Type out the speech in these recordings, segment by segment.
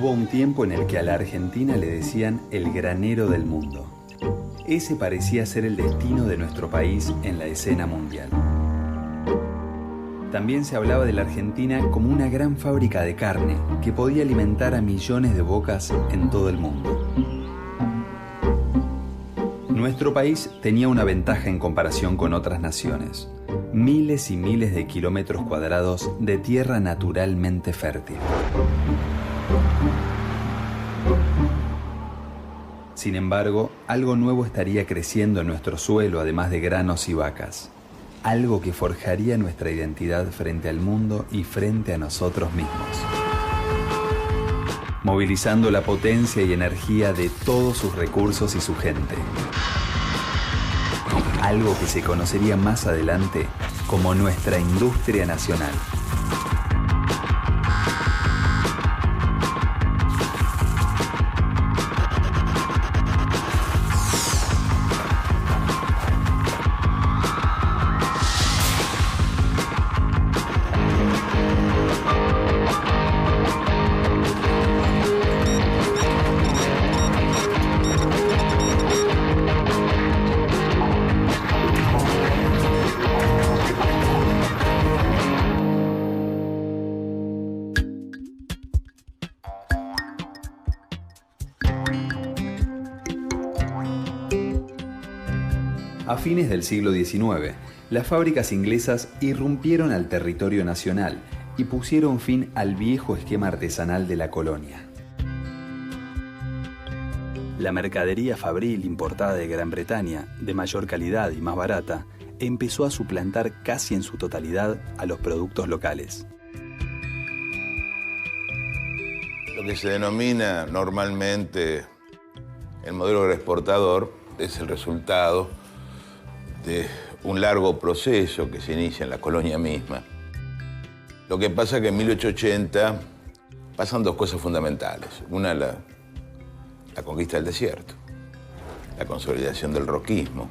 Hubo un tiempo en el que a la Argentina le decían el granero del mundo. Ese parecía ser el destino de nuestro país en la escena mundial. También se hablaba de la Argentina como una gran fábrica de carne que podía alimentar a millones de bocas en todo el mundo. Nuestro país tenía una ventaja en comparación con otras naciones: miles y miles de kilómetros cuadrados de tierra naturalmente fértil. Sin embargo, algo nuevo estaría creciendo en nuestro suelo, además de granos y vacas. Algo que forjaría nuestra identidad frente al mundo y frente a nosotros mismos, movilizando la potencia y energía de todos sus recursos y su gente. Algo que se conocería más adelante como nuestra industria nacional. A fines del siglo XIX, las fábricas inglesas irrumpieron al territorio nacional y pusieron fin al viejo esquema artesanal de la colonia. La mercadería fabril importada de Gran Bretaña, de mayor calidad y más barata, empezó a suplantar casi en su totalidad a los productos locales. Lo que se denomina normalmente el modelo agroexportador es el resultado de un largo proceso que se inicia en la colonia misma. Lo que pasa es que en 1880 pasan dos cosas fundamentales. Una, la conquista del desierto, la consolidación del roquismo.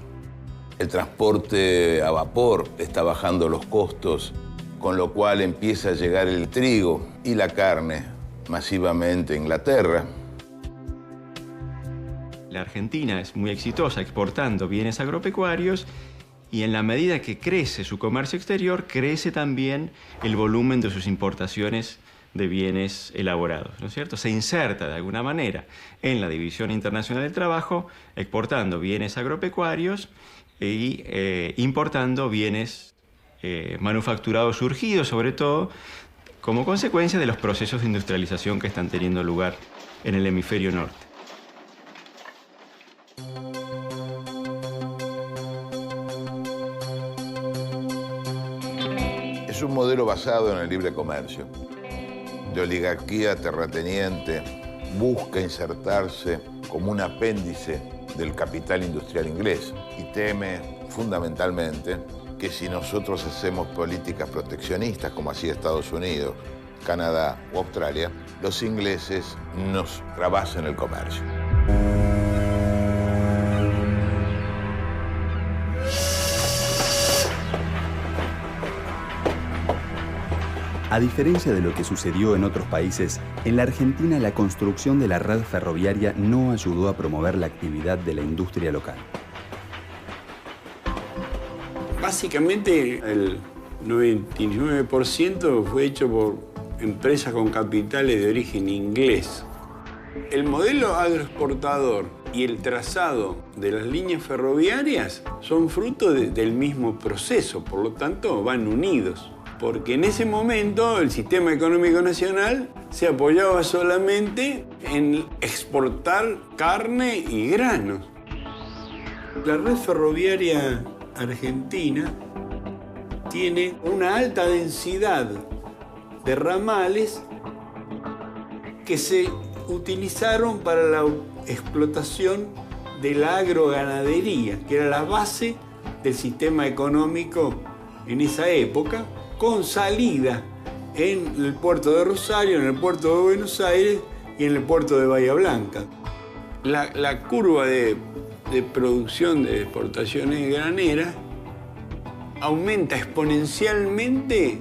El transporte a vapor está bajando los costos, con lo cual empieza a llegar el trigo y la carne masivamente a Inglaterra. La Argentina es muy exitosa exportando bienes agropecuarios y en la medida que crece su comercio exterior, crece también el volumen de sus importaciones de bienes elaborados, ¿no es cierto? Se inserta de alguna manera en la División Internacional del Trabajo, exportando bienes agropecuarios y importando bienes manufacturados surgidos, sobre todo, como consecuencia de los procesos de industrialización que están teniendo lugar en el hemisferio norte. Es un modelo basado en el libre comercio. De oligarquía terrateniente, busca insertarse como un apéndice del capital industrial inglés y teme fundamentalmente que si nosotros hacemos políticas proteccionistas como hacía Estados Unidos, Canadá o Australia, los ingleses nos rebasen el comercio. A diferencia de lo que sucedió en otros países, en la Argentina la construcción de la red ferroviaria no ayudó a promover la actividad de la industria local. Básicamente el 99% fue hecho por empresas con capitales de origen inglés. El modelo agroexportador y el trazado de las líneas ferroviarias son fruto del mismo proceso, por lo tanto van unidos. Porque en ese momento el sistema económico nacional se apoyaba solamente en exportar carne y granos. La red ferroviaria argentina tiene una alta densidad de ramales que se utilizaron para la explotación de la agroganadería, que era la base del sistema económico en esa época, con salida en el puerto de Rosario, en el puerto de Buenos Aires y en el puerto de Bahía Blanca. La curva de producción de exportaciones graneras aumenta exponencialmente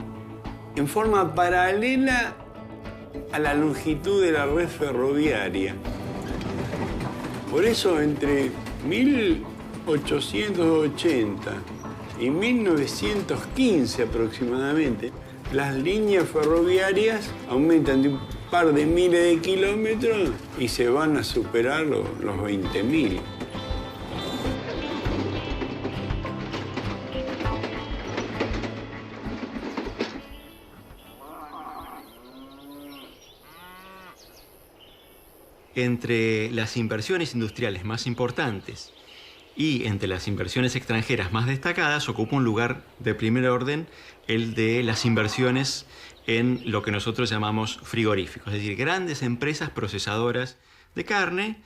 en forma paralela a la longitud de la red ferroviaria. Por eso entre 1880 y 1915 aproximadamente, las líneas ferroviarias aumentan de un par de miles de kilómetros y se van a superar los 20.000. Entre las inversiones industriales más importantes y entre las inversiones extranjeras más destacadas ocupa un lugar de primer orden el de las inversiones en lo que nosotros llamamos frigoríficos, es decir, grandes empresas procesadoras de carne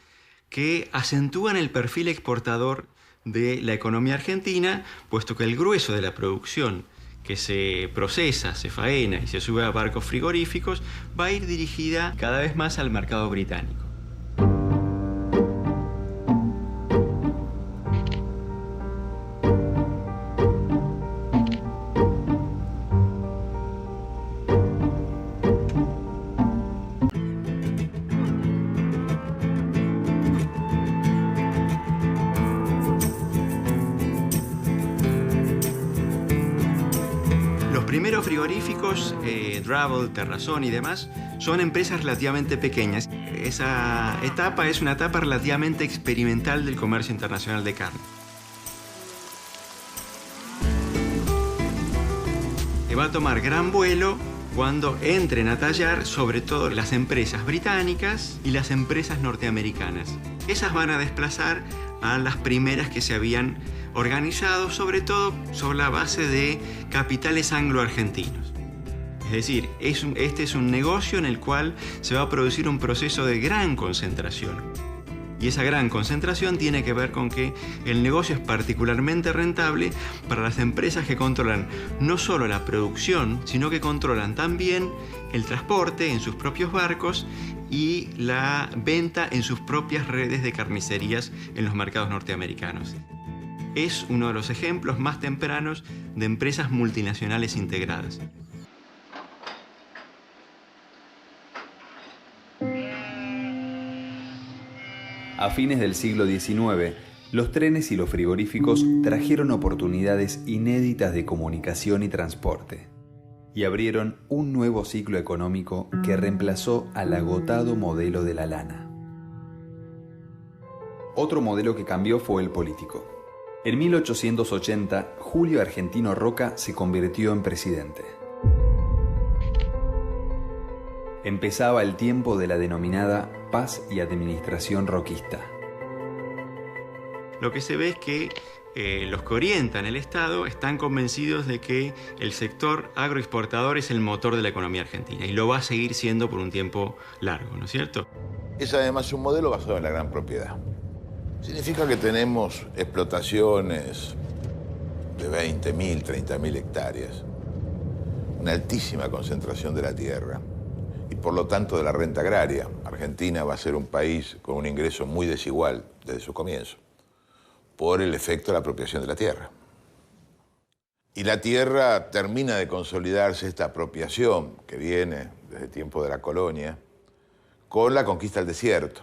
que acentúan el perfil exportador de la economía argentina, puesto que el grueso de la producción que se procesa, se faena y se sube a barcos frigoríficos va a ir dirigida cada vez más al mercado británico. Los primeros frigoríficos, Drabble, Terrazón y demás, son empresas relativamente pequeñas. Esa etapa es una etapa relativamente experimental del comercio internacional de carne. Va a tomar gran vuelo cuando entren a tallar sobre todo las empresas británicas y las empresas norteamericanas. Esas van a desplazar a las primeras que se habían organizado, sobre todo sobre la base de capitales anglo-argentinos. Es decir, este es un negocio en el cual se va a producir un proceso de gran concentración. Y esa gran concentración tiene que ver con que el negocio es particularmente rentable para las empresas que controlan no solo la producción, sino que controlan también el transporte en sus propios barcos y la venta en sus propias redes de carnicerías en los mercados norteamericanos. Es uno de los ejemplos más tempranos de empresas multinacionales integradas. A fines del siglo XIX, los trenes y los frigoríficos trajeron oportunidades inéditas de comunicación y transporte y abrieron un nuevo ciclo económico que reemplazó al agotado modelo de la lana. Otro modelo que cambió fue el político. En 1880, Julio Argentino Roca se convirtió en presidente. Empezaba el tiempo de la denominada paz y administración roquista. Lo que se ve es que los que orientan el Estado están convencidos de que el sector agroexportador es el motor de la economía argentina y lo va a seguir siendo por un tiempo largo, ¿no es cierto? Es además un modelo basado en la gran propiedad. Significa que tenemos explotaciones de 20.000, 30.000 hectáreas, una altísima concentración de la tierra y por lo tanto de la renta agraria. Argentina va a ser un país con un ingreso muy desigual desde su comienzo, por el efecto de la apropiación de la tierra. Y la tierra termina de consolidarse esta apropiación que viene desde el tiempo de la colonia con la conquista del desierto.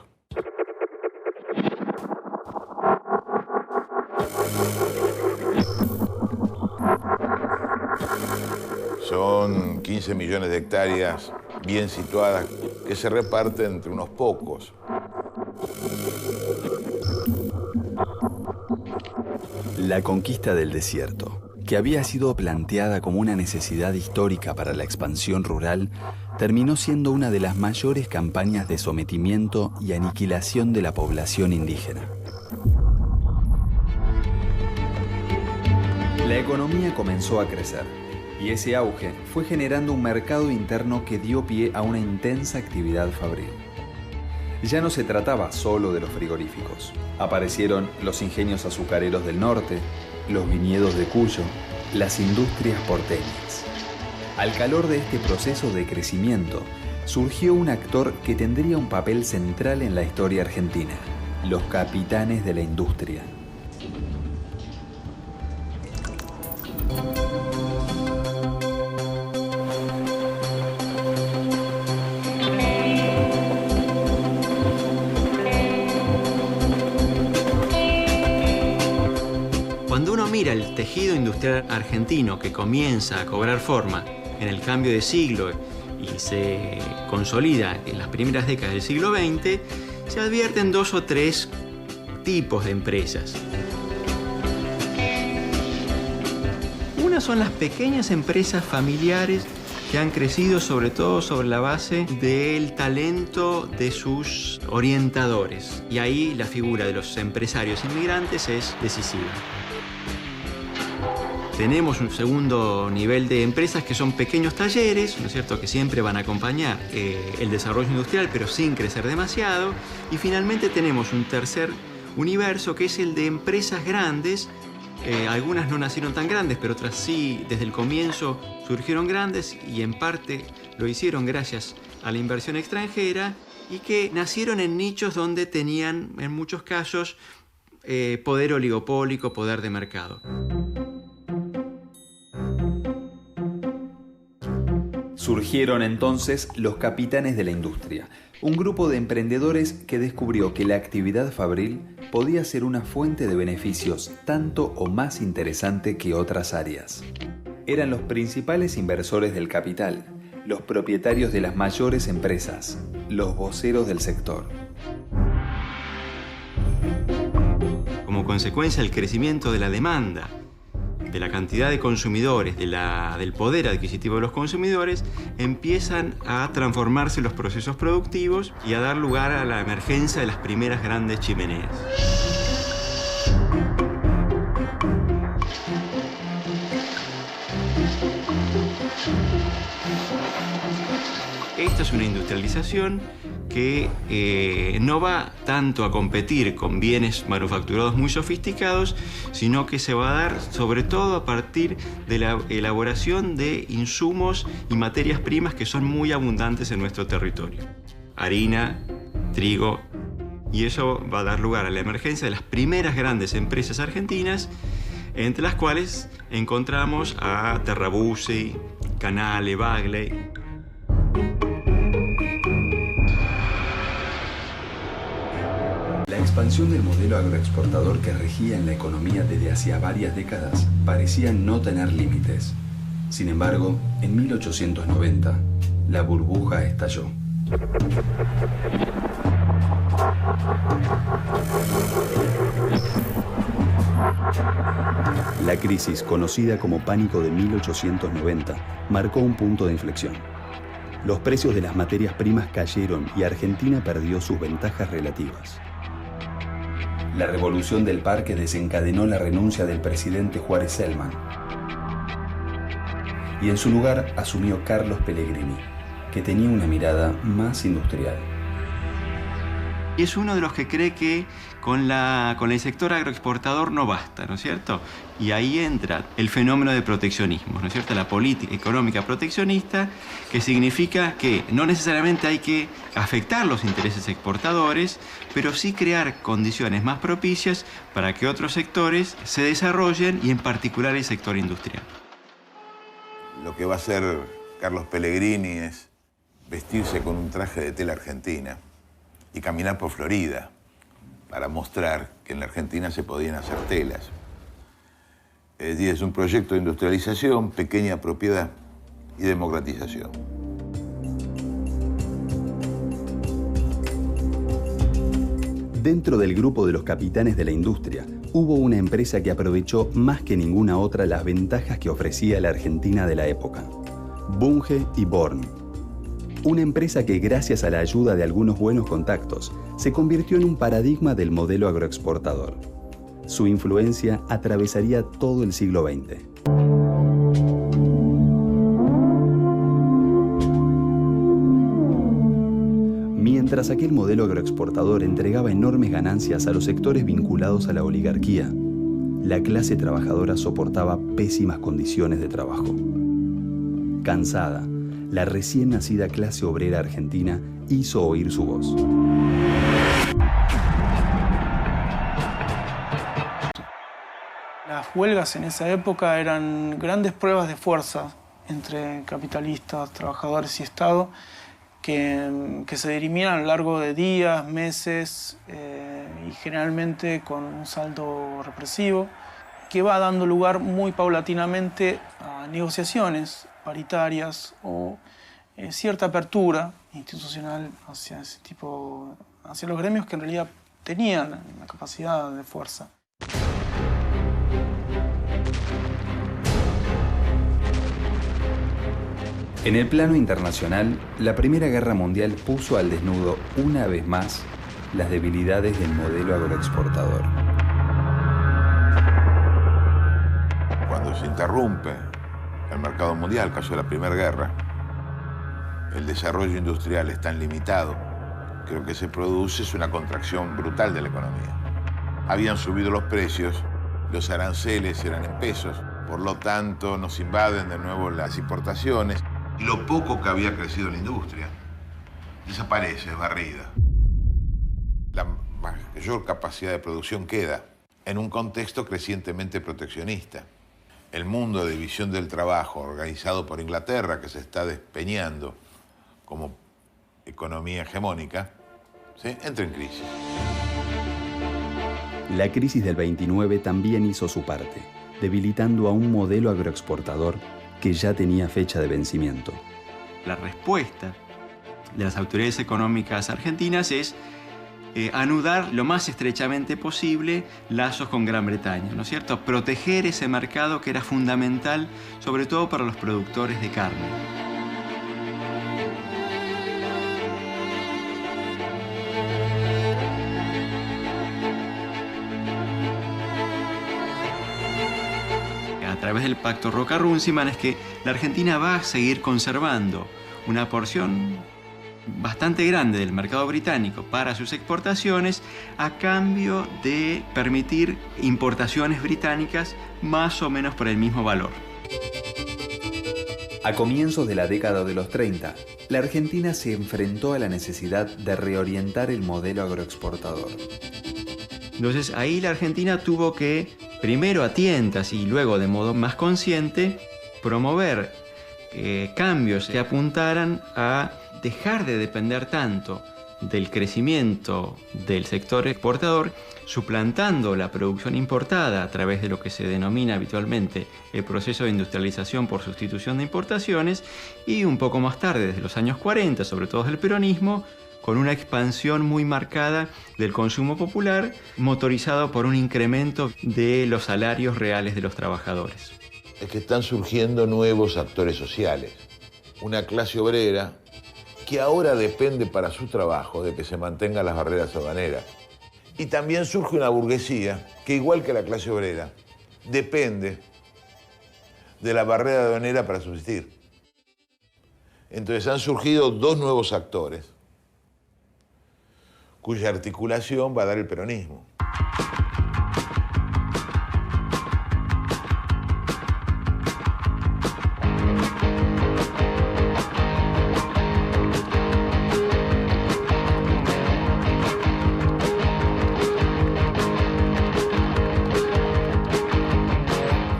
Son 15 millones de hectáreas bien situadas que se reparten entre unos pocos. La conquista del desierto, que había sido planteada como una necesidad histórica para la expansión rural, terminó siendo una de las mayores campañas de sometimiento y aniquilación de la población indígena. La economía comenzó a crecer, y ese auge fue generando un mercado interno que dio pie a una intensa actividad fabril. Ya no se trataba solo de los frigoríficos. Aparecieron los ingenios azucareros del norte, los viñedos de Cuyo, las industrias porteñas. Al calor de este proceso de crecimiento, surgió un actor que tendría un papel central en la historia argentina: los capitanes de la industria. Cuando uno mira el tejido industrial argentino que comienza a cobrar forma en el cambio de siglo y se consolida en las primeras décadas del siglo XX, se advierten 2 o 3 tipos de empresas. Una son las pequeñas empresas familiares que han crecido sobre todo sobre la base del talento de sus orientadores. Y ahí la figura de los empresarios inmigrantes es decisiva. Tenemos un segundo nivel de empresas que son pequeños talleres, ¿no es cierto?, que siempre van a acompañar el desarrollo industrial, pero sin crecer demasiado. Y finalmente tenemos un tercer universo, que es el de empresas grandes. Algunas no nacieron tan grandes, pero otras sí, desde el comienzo surgieron grandes y en parte lo hicieron gracias a la inversión extranjera y que nacieron en nichos donde tenían, en muchos casos, poder oligopólico, poder de mercado. Surgieron entonces los capitanes de la industria, un grupo de emprendedores que descubrió que la actividad fabril podía ser una fuente de beneficios tanto o más interesante que otras áreas. Eran los principales inversores del capital, los propietarios de las mayores empresas, los voceros del sector. Como consecuencia del crecimiento de la demanda, de la cantidad de consumidores, del poder adquisitivo de los consumidores, empiezan a transformarse los procesos productivos y a dar lugar a la emergencia de las primeras grandes chimeneas. Esta es una industrialización que no va tanto a competir con bienes manufacturados muy sofisticados, sino que se va a dar sobre todo a partir de la elaboración de insumos y materias primas que son muy abundantes en nuestro territorio. Harina, trigo, y eso va a dar lugar a la emergencia de las primeras grandes empresas argentinas, entre las cuales encontramos a Terrabuzzi, Canale, Bagley. La expansión del modelo agroexportador que regía en la economía desde hacía varias décadas parecía no tener límites. Sin embargo, en 1890, la burbuja estalló. La crisis, conocida como Pánico de 1890, marcó un punto de inflexión. Los precios de las materias primas cayeron y Argentina perdió sus ventajas relativas. La revolución del parque desencadenó la renuncia del presidente Juárez Celman y en su lugar asumió Carlos Pellegrini, que tenía una mirada más industrial. Y es uno de los que cree que con el sector agroexportador no basta, ¿no es cierto? Y ahí entra el fenómeno de proteccionismo, ¿no es cierto? La política económica proteccionista, que significa que no necesariamente hay que afectar los intereses exportadores, pero sí crear condiciones más propicias para que otros sectores se desarrollen y en particular el sector industrial. Lo que va a hacer Carlos Pellegrini es vestirse con un traje de tela argentina y caminar por Florida para mostrar que en la Argentina se podían hacer telas. Es decir, es un proyecto de industrialización, pequeña propiedad y democratización. Dentro del grupo de los capitanes de la industria, hubo una empresa que aprovechó más que ninguna otra las ventajas que ofrecía la Argentina de la época: Bunge y Born. Una empresa que, gracias a la ayuda de algunos buenos contactos, se convirtió en un paradigma del modelo agroexportador. Su influencia atravesaría todo el siglo XX. Mientras aquel modelo agroexportador entregaba enormes ganancias a los sectores vinculados a la oligarquía, la clase trabajadora soportaba pésimas condiciones de trabajo. Cansada, la recién nacida clase obrera argentina hizo oír su voz. Las huelgas en esa época eran grandes pruebas de fuerza entre capitalistas, trabajadores y Estado que se dirimían a lo largo de días, meses y generalmente con un saldo represivo que va dando lugar muy paulatinamente a negociaciones paritarias o cierta apertura institucional hacia ese tipo, hacia los gremios que en realidad tenían la capacidad de fuerza. En el plano internacional, la Primera Guerra Mundial puso al desnudo una vez más las debilidades del modelo agroexportador. Cuando se interrumpe el mercado mundial, caso de la Primera Guerra, el desarrollo industrial es tan limitado que lo que se produce es una contracción brutal de la economía. Habían subido los precios, los aranceles eran en pesos, por lo tanto nos invaden de nuevo las importaciones y lo poco que había crecido la industria desaparece, es barrida. La mayor capacidad de producción queda en un contexto crecientemente proteccionista. El mundo de división del trabajo organizado por Inglaterra, que se está despeñando como economía hegemónica, ¿sí?, entra en crisis. La crisis del 29 también hizo su parte, debilitando a un modelo agroexportador que ya tenía fecha de vencimiento. La respuesta de las autoridades económicas argentinas es anudar lo más estrechamente posible lazos con Gran Bretaña, ¿no es cierto? Proteger ese mercado que era fundamental, sobre todo para los productores de carne. A través del Pacto Roca-Runciman es que la Argentina va a seguir conservando una porción bastante grande del mercado británico para sus exportaciones a cambio de permitir importaciones británicas más o menos por el mismo valor. A comienzos de la década de los 30, la Argentina se enfrentó a la necesidad de reorientar el modelo agroexportador. Entonces ahí la Argentina tuvo que, primero a tientas y luego de modo más consciente, promover cambios que apuntaran a dejar de depender tanto del crecimiento del sector exportador, suplantando la producción importada a través de lo que se denomina habitualmente el proceso de industrialización por sustitución de importaciones, y un poco más tarde, desde los años 40, sobre todo del peronismo, con una expansión muy marcada del consumo popular, motorizado por un incremento de los salarios reales de los trabajadores. Es que están surgiendo nuevos actores sociales. Una clase obrera que ahora depende para su trabajo de que se mantengan las barreras aduaneras. Y también surge una burguesía que, igual que la clase obrera, depende de la barrera aduanera para subsistir. Entonces han surgido dos nuevos actores cuya articulación va a dar el peronismo.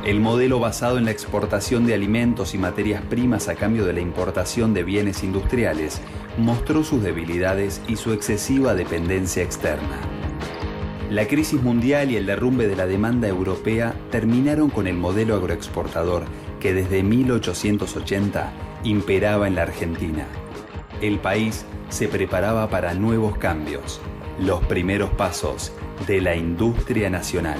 El modelo basado en la exportación de alimentos y materias primas a cambio de la importación de bienes industriales mostró sus debilidades y su excesiva dependencia externa. La crisis mundial y el derrumbe de la demanda europea terminaron con el modelo agroexportador que desde 1880 imperaba en la Argentina. El país se preparaba para nuevos cambios, los primeros pasos de la industria nacional.